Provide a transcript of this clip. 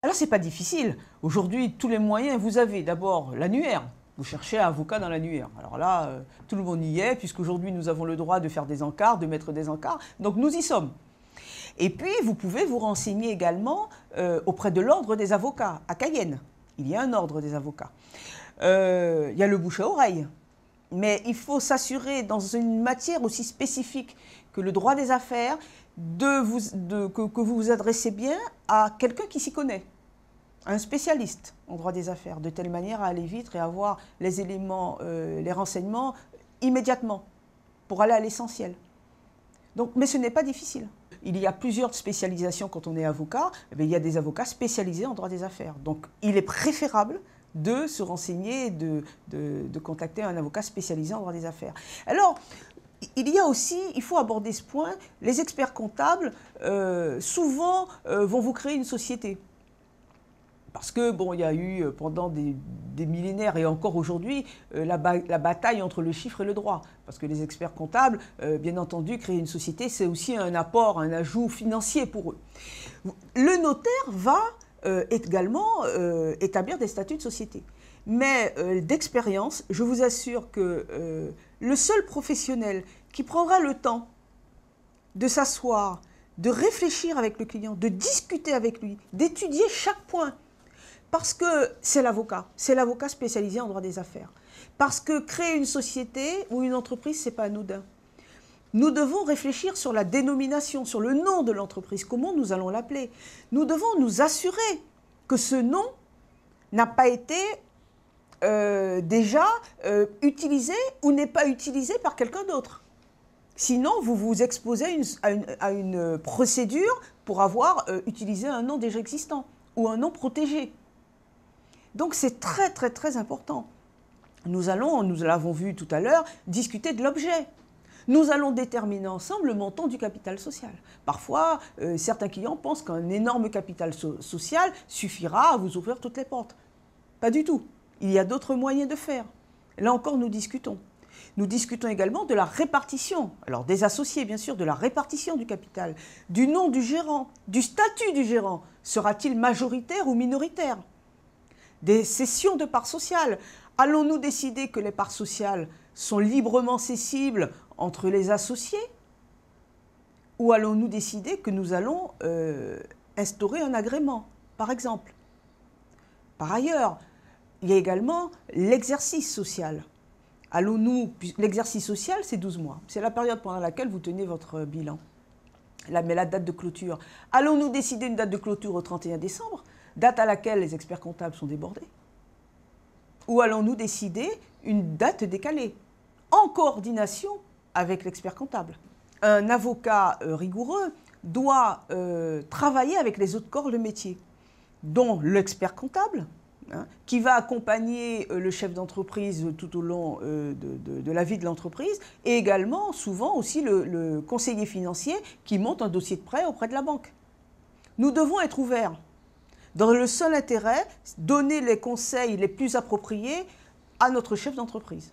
Alors, ce n'est pas difficile. Aujourd'hui, tous les moyens, vous avez d'abord l'annuaire. Vous cherchez un avocat dans l'annuaire. Alors là, tout le monde y est, puisqu'aujourd'hui, nous avons le droit de faire des encarts, de mettre des encarts. Donc, nous y sommes. Et puis, vous pouvez vous renseigner également auprès de l'ordre des avocats, à Cayenne. Il y a un ordre des avocats. Il y a le bouche à oreille. Mais il faut s'assurer, dans une matière aussi spécifique que le droit des affaires, que vous vous adressez bien à quelqu'un qui s'y connaît, un spécialiste en droit des affaires, de telle manière à aller vite et avoir les éléments, les renseignements immédiatement, pour aller à l'essentiel. Donc, mais ce n'est pas difficile. Il y a plusieurs spécialisations quand on est avocat. Eh bien, il y a des avocats spécialisés en droit des affaires. Donc, il est préférable de se renseigner, de contacter un avocat spécialisé en droit des affaires. Alors, il y a aussi, il faut aborder ce point, les experts comptables, souvent, vont vous créer une société. Parce que, bon, il y a eu pendant des millénaires et encore aujourd'hui, la bataille entre le chiffre et le droit. Parce que les experts comptables, bien entendu, créer une société, c'est aussi un apport, un ajout financier pour eux. Le notaire va également établir des statuts de société. Mais d'expérience, je vous assure que le seul professionnel qui prendra le temps de s'asseoir, de réfléchir avec le client, de discuter avec lui, d'étudier chaque point, parce que c'est l'avocat spécialisé en droit des affaires. Parce que créer une société ou une entreprise, ce n'est pas anodin. Nous devons réfléchir sur la dénomination, sur le nom de l'entreprise, comment nous allons l'appeler. Nous devons nous assurer que ce nom n'a pas été déjà utilisé ou n'est pas utilisé par quelqu'un d'autre. Sinon, vous vous exposez à une procédure pour avoir utilisé un nom déjà existant ou un nom protégé. Donc c'est très très très important. Nous l'avons vu tout à l'heure, discuter de l'objet. Nous allons déterminer ensemble le montant du capital social. Parfois, certains clients pensent qu'un énorme capital social suffira à vous ouvrir toutes les portes. Pas du tout. Il y a d'autres moyens de faire. Là encore, nous discutons. Nous discutons également de la répartition, alors des associés bien sûr, de la répartition du capital, du nom du gérant, du statut du gérant. Sera-t-il majoritaire ou minoritaire? Des cessions de parts sociales. Allons-nous décider que les parts sociales sont librement cessibles entre les associés? Ou allons-nous décider que nous allons instaurer un agrément, par exemple? Par ailleurs, il y a également l'exercice social. L'exercice social, c'est 12 mois. C'est la période pendant laquelle vous tenez votre bilan. Mais la date de clôture. Allons-nous décider une date de clôture au 31 décembre, date à laquelle les experts comptables sont débordés? Ou allons-nous décider une date décalée, en coordination avec l'expert comptable? Un avocat rigoureux doit travailler avec les autres corps de métier, dont l'expert comptable, qui va accompagner le chef d'entreprise tout au long de la vie de l'entreprise, et également, souvent aussi, le conseiller financier qui monte un dossier de prêt auprès de la banque. Nous devons être ouverts, dans le seul intérêt, donner les conseils les plus appropriés à notre chef d'entreprise.